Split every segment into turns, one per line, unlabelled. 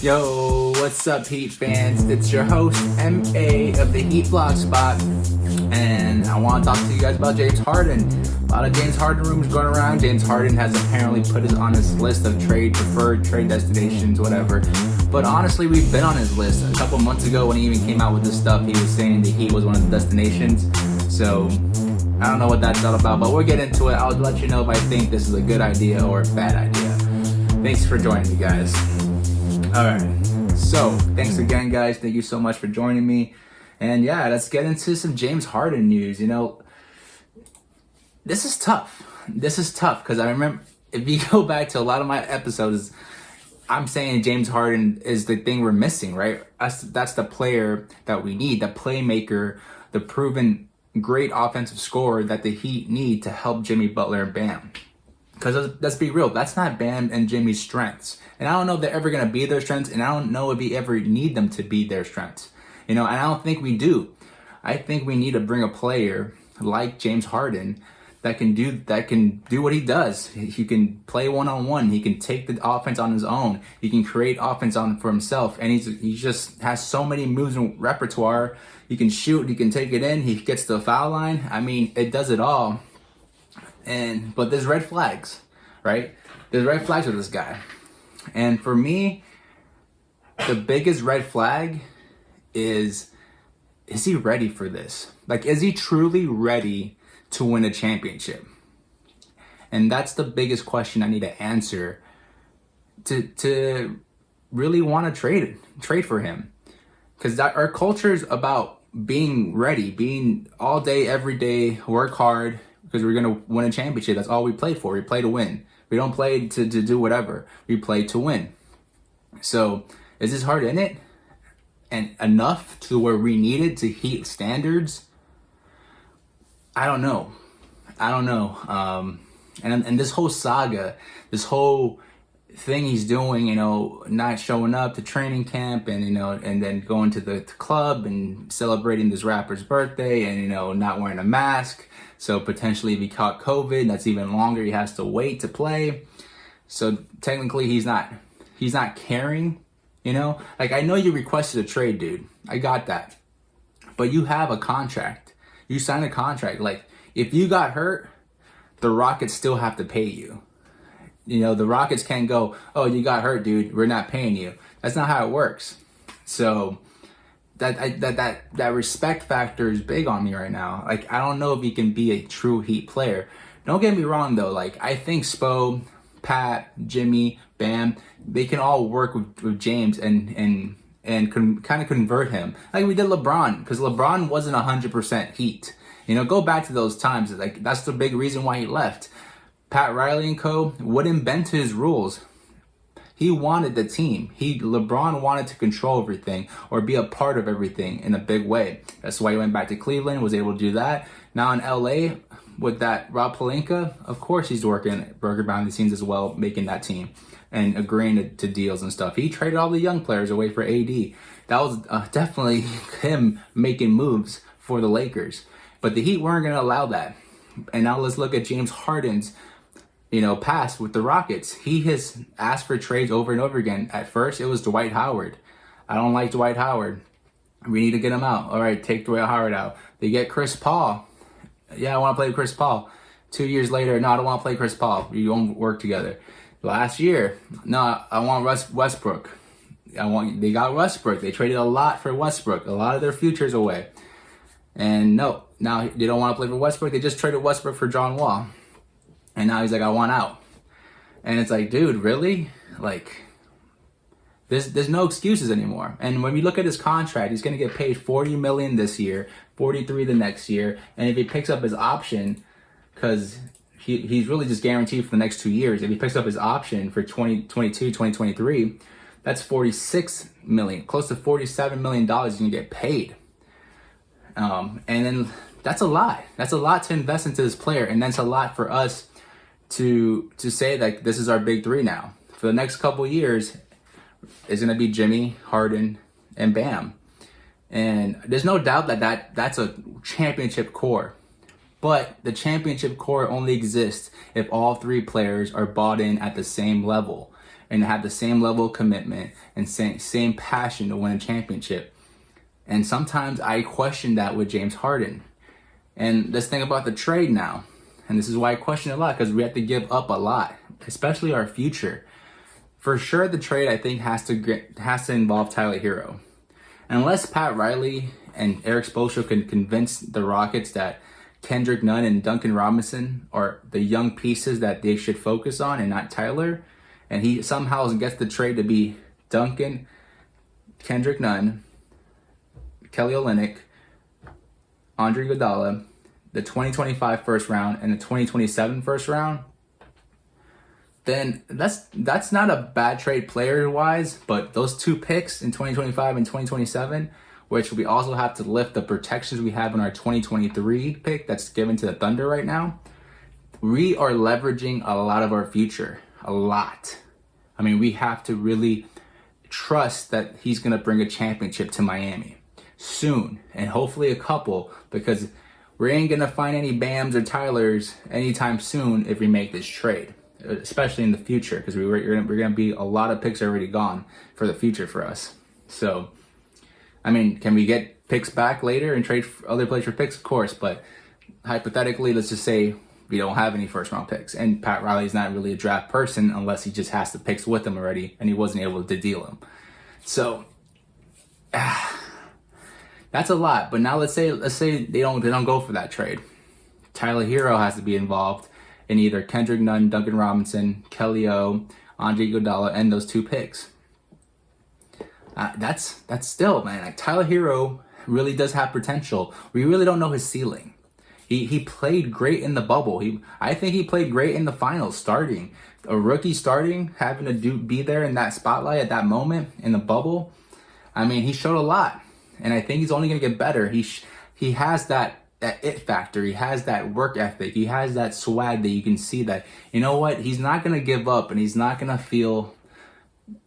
Yo, what's up, Heat fans? It's your host, MA of the Heat Vlog Spot, and I want to talk to you guys about James Harden. A lot of James Harden rumors going around. James Harden has apparently put us on his list of preferred trade destinations, whatever. But honestly, we've been on his list. A couple months ago when he even came out with this stuff, he was saying the Heat was one of the destinations. So I don't know what that's all about, but we'll get into it. I'll let you know if I think this is a good idea or a bad idea. Thanks for joining me, guys. Alright, so thanks again, guys. Thank you so much for joining me. And yeah, let's get into some James Harden news. You know, this is tough. This is tough because I remember, if you go back to a lot of my episodes, I'm saying James Harden is the thing we're missing, right? That's the player that we need, the playmaker, the proven great offensive scorer that the Heat need to help Jimmy Butler and Bam. Because let's be real, that's not Bam and Jimmy's strengths. And I don't know if they're ever going to be their strengths, and I don't know if we ever need them to be their strengths. You know, and I don't think we do. I think we need to bring a player like James Harden that can do what he does. He can play one-on-one. He can take the offense on his own. He can create offense for himself. And he just has so many moves and repertoire. He can shoot. He can take it in. He gets to the foul line. I mean, it does it all. But there's red flags, right? There's red flags with this guy. And for me, the biggest red flag is he ready for this? Like, is he truly ready to win a championship? And that's the biggest question I need to answer to really want to trade for him. Because our culture is about being ready, being all day, every day, work hard, because we're going to win a championship. That's all we play for. We play to win. We don't play to do whatever. We play to win. So is this hard in it? And enough to where we need it to Heat standards? I don't know. And this whole saga, this whole thing he's doing, you know, not showing up to training camp and, you know, and then going to the club and celebrating this rapper's birthday and, you know, not wearing a mask. So potentially if he caught COVID, that's even longer. He has to wait to play. So technically he's not caring, you know? Like, I know you requested a trade, dude. I got that. But you have a contract. You signed a contract. Like, if you got hurt, the Rockets still have to pay you. You know, the Rockets can't go, oh, you got hurt, dude, we're not paying you. That's not how it works. So that respect factor is big on me right now. Like, I don't know if he can be a true Heat player. Don't get me wrong, though. Like, I think Spo, Pat, Jimmy, Bam, they can all work with James and kind of convert him. Like we did LeBron, because LeBron wasn't 100% Heat. You know, go back to those times. Like, that's the big reason why he left. Pat Riley and co. wouldn't bend to his rules. He wanted the team. LeBron wanted to control everything or be a part of everything in a big way. That's why he went back to Cleveland, was able to do that. Now in LA with that Rob Pelinka, of course he's working behind the scenes as well, making that team and agreeing to deals and stuff. He traded all the young players away for AD. That was definitely him making moves for the Lakers. But the Heat weren't going to allow that. And now let's look at James Harden's, you know, past with the Rockets. He has asked for trades over and over again. At first, it was Dwight Howard. I don't like Dwight Howard. We need to get him out. All right, take Dwight Howard out. They get Chris Paul. Yeah, I want to play with Chris Paul. 2 years later, no, I don't want to play Chris Paul. We won't work together. Last year, no, I want Westbrook. They got Westbrook. They traded a lot for Westbrook. A lot of their futures away. And no, now they don't want to play for Westbrook. They just traded Westbrook for John Wall. And now he's like, I want out. And it's like, dude, really? Like, there's no excuses anymore. And when we look at his contract, he's going to get paid $40 million this year, $43 million the next year. And if he picks up his option, because he's really just guaranteed for the next 2 years. If he picks up his option for 2022, 2023, that's $46 million, close to $47 million he's going to get paid. And then that's a lot. That's a lot to invest into this player. And that's a lot for us to say that this is our big three now. For the next couple years, it's going to be Jimmy, Harden, and Bam. And there's no doubt that's a championship core. But the championship core only exists if all three players are bought in at the same level. and have the same level of commitment and same passion to win a championship. And sometimes I question that with James Harden. And let's think about the trade now. And this is why I question it a lot, because we have to give up a lot, especially our future. For sure, the trade, I think, has to involve Tyler Herro. Unless Pat Riley and Eric Spoelstra can convince the Rockets that Kendrick Nunn and Duncan Robinson are the young pieces that they should focus on and not Tyler, and he somehow gets the trade to be Duncan, Kendrick Nunn, Kelly Olynyk, Andre Iguodala, the 2025 first round, and the 2027 first round, then that's not a bad trade player-wise, but those 2 picks in 2025 and 2027, which we also have to lift the protections we have in our 2023 pick that's given to the Thunder right now, we are leveraging a lot of our future. A lot. I mean, we have to really trust that he's going to bring a championship to Miami soon, and hopefully a couple, because we ain't going to find any Bams or Tylers anytime soon if we make this trade, especially in the future, because we're going to be a lot of picks already gone for the future for us. So, I mean, can we get picks back later and trade other players for picks? Of course, but hypothetically, let's just say we don't have any first round picks, and Pat Riley's not really a draft person unless he just has the picks with him already, and he wasn't able to deal them. So that's a lot. But now let's say they don't go for that trade. Tyler Herro has to be involved in either Kendrick Nunn, Duncan Robinson, Kelly O, Andre Iguodala, and those 2 picks. That's still, man. Like, Tyler Herro really does have potential. We really don't know his ceiling. He played great in the bubble. I think he played great in the finals, starting. A rookie starting, having to be there in that spotlight at that moment in the bubble. I mean, he showed a lot, and I think he's only going to get better. He has that it factor. He has that work ethic. He has that swag that you can see that, you know what, he's not going to give up, and he's not going to feel,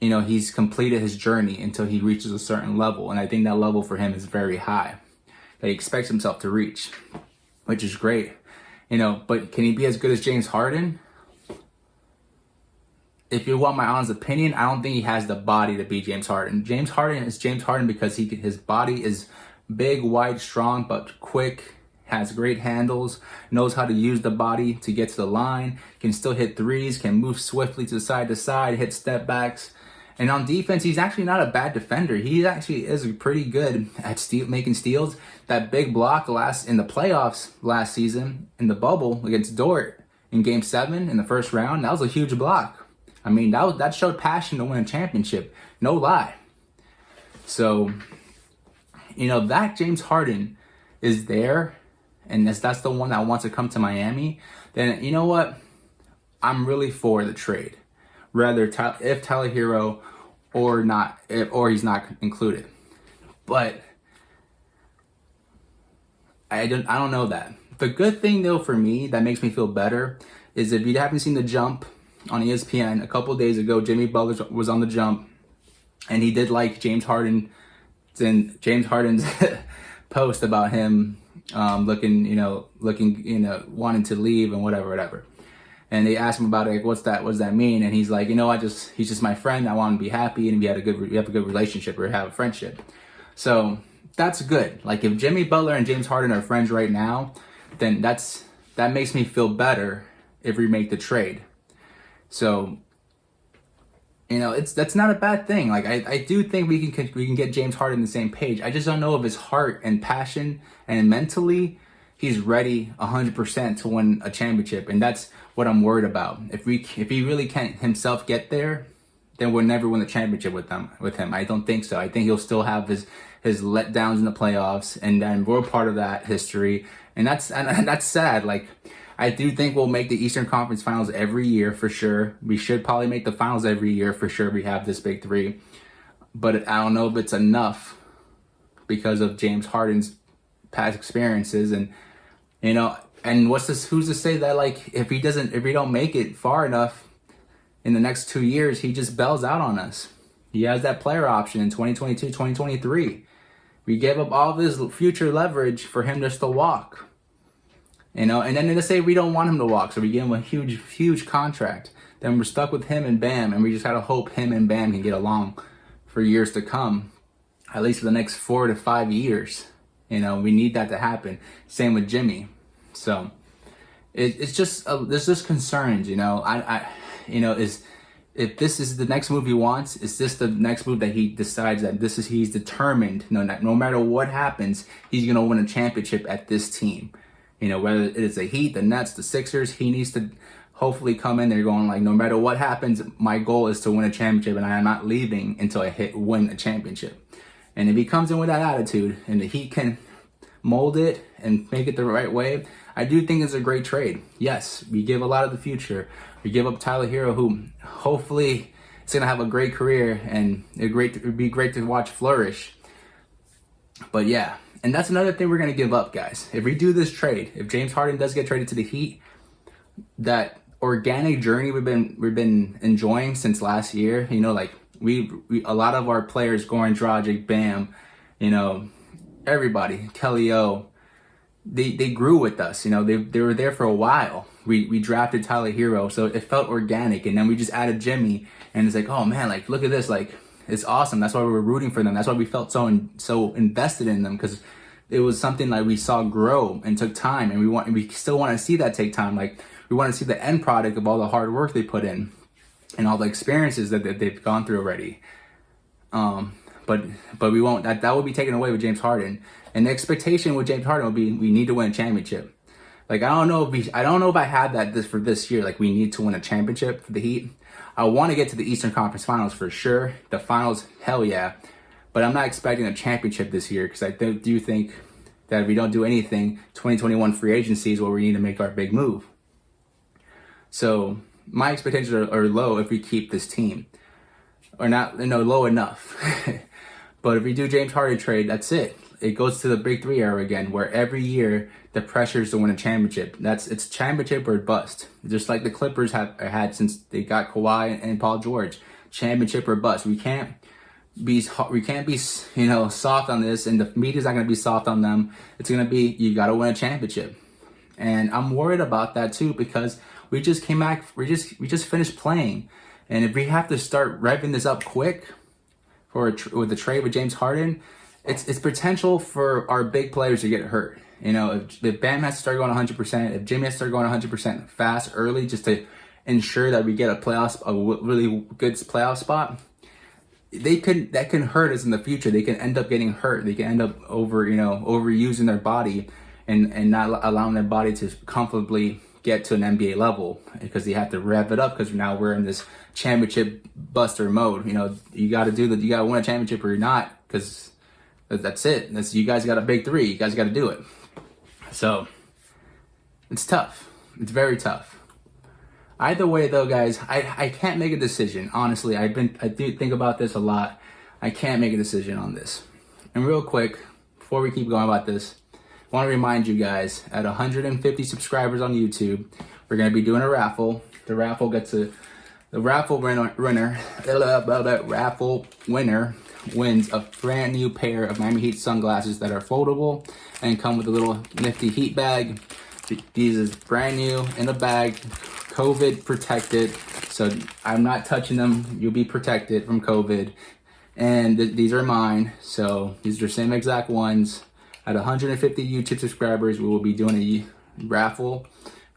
you know, he's completed his journey until he reaches a certain level. And I think that level for him is very high, that he expects himself to reach, which is great. You know, but can he be as good as James Harden? If you want my honest opinion, I don't think he has the body to be James Harden. James Harden is James Harden because his body is big, wide, strong, but quick, has great handles, knows how to use the body to get to the line, can still hit threes, can move swiftly to side, hit step backs. And on defense, he's actually not a bad defender. He actually is pretty good at making steals. That big block in the playoffs last season in the bubble against Dort in Game 7 in the first round, that was a huge block. I mean, that showed passion to win a championship. No lie. So, you know, that James Harden is there, and that's the one that wants to come to Miami, then you know what? I'm really for the trade. Rather, if Tyler Herro or he's not included. But I don't know that. The good thing though for me that makes me feel better is if you haven't seen The Jump on ESPN a couple of days ago, Jimmy Butler was on The Jump, and he did like James Harden's post about him wanting to leave and whatever. And they asked him about it, like, what does that mean? And he's like, he's just my friend. I want him to be happy, and we have a good relationship, or have a friendship. So that's good. Like, if Jimmy Butler and James Harden are friends right now, then that makes me feel better if we make the trade. So, that's not a bad thing. Like, I do think we can get James Harden on the same page. I just don't know if his heart and passion and mentally he's ready 100% to win a championship, and that's what I'm worried about. If he really can't himself get there, then we'll never win the championship with him. I don't think so. I think he'll still have his letdowns in the playoffs, and then we're part of that history, and that's sad. Like, I do think we'll make the Eastern Conference Finals every year for sure. We should probably make the finals every year for sure. We have this big three, but I don't know if it's enough because of James Harden's past experiences, and who's to say that, like, if we don't make it far enough in the next 2 years, he just bails out on us. He has that player option in 2022, 2023. We gave up all of his future leverage for him just to walk. And then let's say we don't want him to walk, so we give him a huge, huge contract. then we're stuck with him and Bam, and we just gotta hope him and Bam can get along for years to come, at least for the next 4 to 5 years. You know, we need that to happen. Same with Jimmy. So it's just there's just concerns. You know, if this is the next move he wants, is this the next move that he decides that he's determined, no matter what happens, he's going to win a championship at this team. You know, whether it is the Heat, the Nets, the Sixers, he needs to hopefully come in there going like, no matter what happens, my goal is to win a championship, and I am not leaving until I win a championship. And if he comes in with that attitude and the Heat can mold it and make it the right way, I do think it's a great trade. Yes, we give a lot of the future. We give up Tyler Herro, who hopefully is going to have a great career, and it'd be great to watch flourish. But yeah, and that's another thing we're going to give up, guys. If we do this trade, if James Harden does get traded to the Heat, that organic journey we've been enjoying since last year, you know, like we a lot of our players, Goran Dragic, Bam, you know, everybody, Kelly O, they grew with us. You know, they were there for a while. We drafted Tyler Herro, so it felt organic, and then we just added Jimmy, and it's like, oh man, like look at this, like it's awesome. That's why we were rooting for them. That's why we felt so invested in them, because it was something like we saw grow and took time, and we still want to see that take time. Like we want to see the end product of all the hard work they put in and all the experiences that they've gone through already. But we won't. That will be taken away with James Harden. And the expectation with James Harden will be we need to win a championship. Like I don't know if I had that for this year. Like we need to win a championship for the Heat. I want to get to the Eastern Conference Finals for sure. The finals, hell yeah. But I'm not expecting a championship this year, because I do think that if we don't do anything, 2021 free agency is where we need to make our big move. So my expectations are low if we keep this team, or not, low enough. But if we do James Harden trade, that's it. It goes to the Big Three era again, where every year the pressure is to win a championship. It's championship or bust. Just like the Clippers have had since they got Kawhi and Paul George. Championship or bust. We can't be soft on this, and the media's not going to be soft on them. It's going to be, you got to win a championship. And I'm worried about that too, because we just came back, we just finished playing. And if we have to start revving this up quick with the trade with James Harden, it's potential for our big players to get hurt. You know, if Bam has to start going 100%, if Jimmy has to start going 100% fast early, just to ensure that we get a really good playoff spot, that can hurt us in the future. They can end up getting hurt. They can end up overusing their body and not allowing their body to comfortably get to an NBA level, because they have to rev it up, because now we're in this championship buster mode. You know, you got to win a championship or you're not, because that's it. You guys got a Big Three. You guys got to do it. So it's tough. It's very tough. Either way, though, guys, I can't make a decision. Honestly, I do think about this a lot. I can't make a decision on this. And real quick, before we keep going about this, I want to remind you guys, at 150 subscribers on YouTube, we're going to be doing a raffle. The raffle winner wins a brand new pair of Miami Heat sunglasses that are foldable and come with a little nifty Heat bag. These is brand new in a bag, COVID protected, so I'm not touching them. You'll be protected from COVID. And these are mine, so these are the same exact ones. At 150 YouTube subscribers, we will be doing a raffle.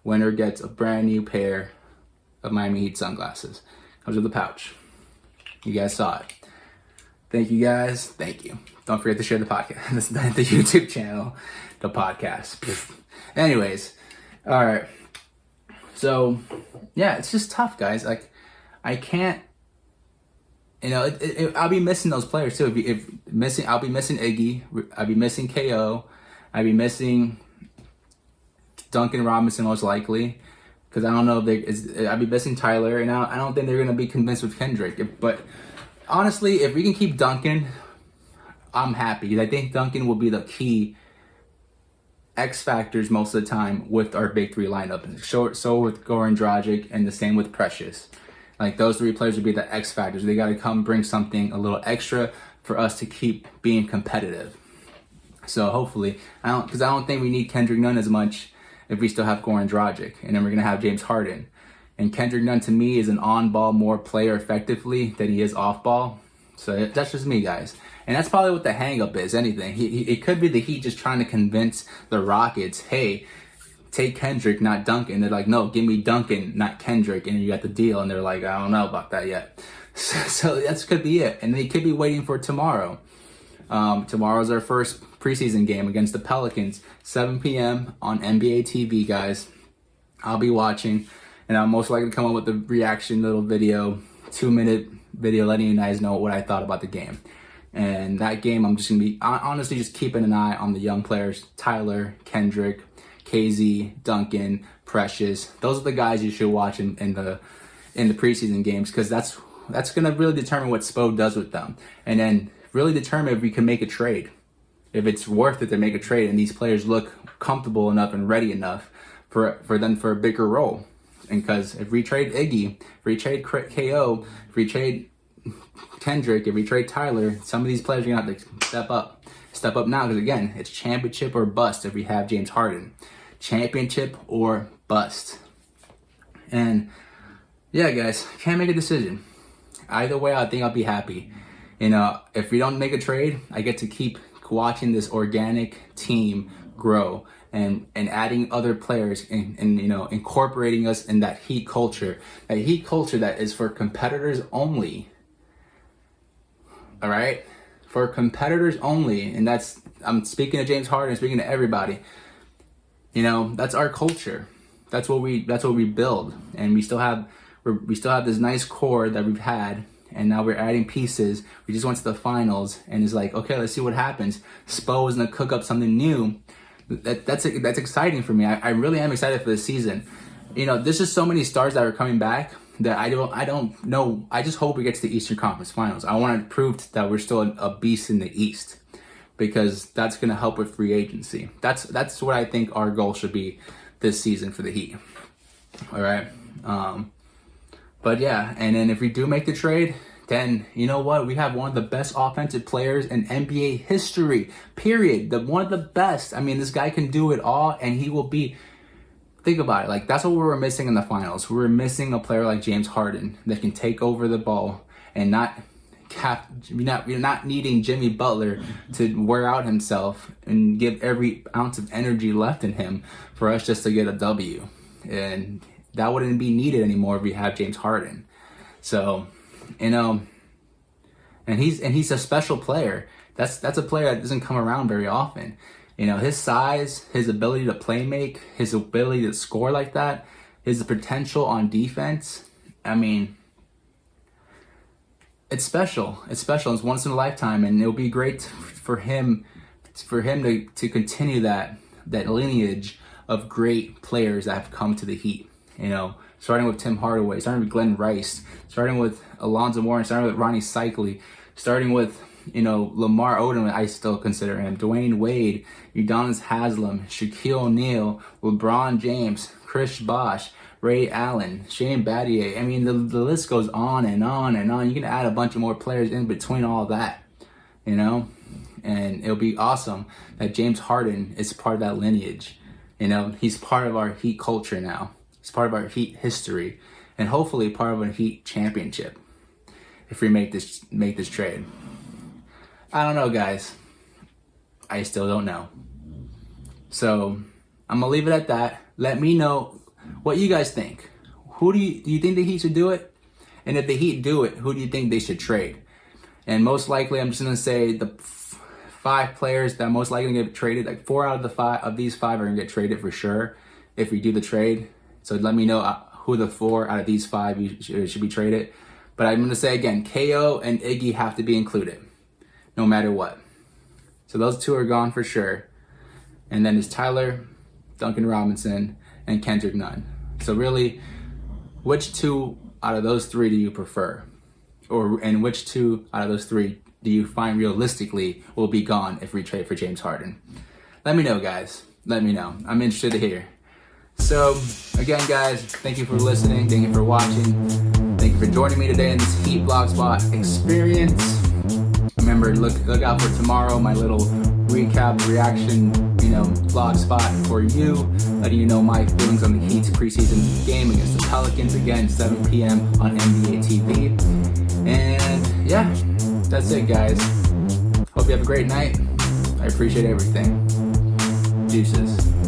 Winner gets a brand new pair of Miami Heat sunglasses. Comes with a pouch. You guys saw it. Thank you, guys. Thank you. Don't forget to share the podcast, the YouTube channel, the podcast. Anyways, all right. So, yeah, it's just tough, guys. Like, I can't. I'll be missing those players too. I'll be missing Iggy. I'll be missing KO. I'll be missing Duncan Robinson most likely, because I don't know if I'll be missing Tyler, and I don't think they're gonna be convinced with Kendrick. But honestly, if we can keep Duncan, I'm happy. I think Duncan will be the key X factors most of the time with our Big Three lineup. So with Goran Dragic, and the same with Precious. Like, those three players would be the X factors. They got to come bring something a little extra for us to keep being competitive. So hopefully, I don't think we need Kendrick Nunn as much if we still have Goran Dragic, and then we're gonna have James Harden. And Kendrick Nunn, to me, is an on-ball more player effectively than he is off-ball. So that's just me, guys. And that's probably what the hang-up is, anything. It could be the Heat just trying to convince the Rockets, hey, take Kendrick, not Duncan. They're like, no, give me Duncan, not Kendrick. And you got the deal. And they're like, I don't know about that yet. So that could be it. And they could be waiting for tomorrow. Tomorrow's our first preseason game against the Pelicans, 7 p.m. on NBA TV, guys. I'll be watching, and I'll most likely come up with a reaction little video, 2-minute video letting you guys know what I thought about the game. And that game, I'm just going to be honestly just keeping an eye on the young players, Tyler, Kendrick, KZ, Duncan, Precious. Those are the guys you should watch in the preseason games, because that's going to really determine what Spo does with them. And then really determine if we can make a trade. If it's worth it to make a trade and these players look comfortable enough and ready enough for them for a bigger role. And because if we trade Iggy, if we trade KO, if we trade Kendrick, if we trade Tyler, some of these players are going to have to step up. Step up now, because again, it's championship or bust if we have James Harden. Championship or bust. And yeah, guys, can't make a decision. Either way, I think I'll be happy. If we don't make a trade, I get to keep watching this organic team grow and adding other players and incorporating us in that Heat culture. That Heat culture that is for competitors only. All right? For competitors only. And I'm speaking to James Harden, speaking to everybody. That's our culture. That's what we build. And we still have this nice core that we've had. And now we're adding pieces. We just went to the finals, and it's like, okay, let's see what happens. Spo is gonna cook up something new. That's exciting for me. I really am excited for this season. There's just so many stars that are coming back that I don't know. I just hope we get to the Eastern Conference Finals. I want to prove that we're still a beast in the East, because that's gonna help with free agency. That's what I think our goal should be this season for the Heat. All right. But yeah, and then if we do make the trade, then you know what? We have one of the best offensive players in NBA history, period. One of the best. I mean, this guy can do it all, and he will be, think about it, like that's what we were missing in the finals. We were missing a player like James Harden that can take over the ball and you're not needing Jimmy Butler to wear out himself and give every ounce of energy left in him for us just to get a W. And that wouldn't be needed anymore if we have James Harden. So, and he's a special player. That's a player that doesn't come around very often. His size, his ability to play make, his ability to score like that, his potential on defense. I mean, it's special. It's special. It's once in a lifetime, and it'll be great for him to continue that lineage of great players that have come to the Heat. Starting with Tim Hardaway, starting with Glenn Rice, starting with Alonzo Mourning, starting with Ronnie Cycli, starting with, Lamar Odom, I still consider him, Dwayne Wade, Udonis Haslem, Shaquille O'Neal, LeBron James, Chris Bosh, Ray Allen, Shane Battier. I mean, the list goes on and on and on. You can add a bunch of more players in between all that, and it'll be awesome that James Harden is part of that lineage. He's part of our Heat culture now. It's part of our Heat history, and hopefully part of a Heat championship if we make this trade. I don't know, guys. I still don't know. So I'm gonna leave it at that. Let me know what you guys think. Do you think the Heat should do it? And if the Heat do it, who do you think they should trade? And most likely, I'm just gonna say the 5 players that are most likely gonna get traded. Like 4 out of these 5 are gonna get traded for sure if we do the trade. So let me know who the 4 out of these 5 should be traded. But I'm going to say again, KO and Iggy have to be included, no matter what. So those 2 are gone for sure. And then it's Tyler, Duncan Robinson, and Kendrick Nunn. So really, which 2 out of those 3 do you prefer? And which 2 out of those 3 do you find realistically will be gone if we trade for James Harden? Let me know, guys. Let me know. I'm interested to hear. So, again, guys, thank you for listening. Thank you for watching. Thank you for joining me today in this Heat Blogspot experience. Remember, look out for tomorrow, my little recap, reaction, vlog spot for you, letting you know my feelings on the Heat's preseason game against the Pelicans, again 7 p.m. on NBA TV. And yeah, that's it, guys. Hope you have a great night. I appreciate everything. Deuces.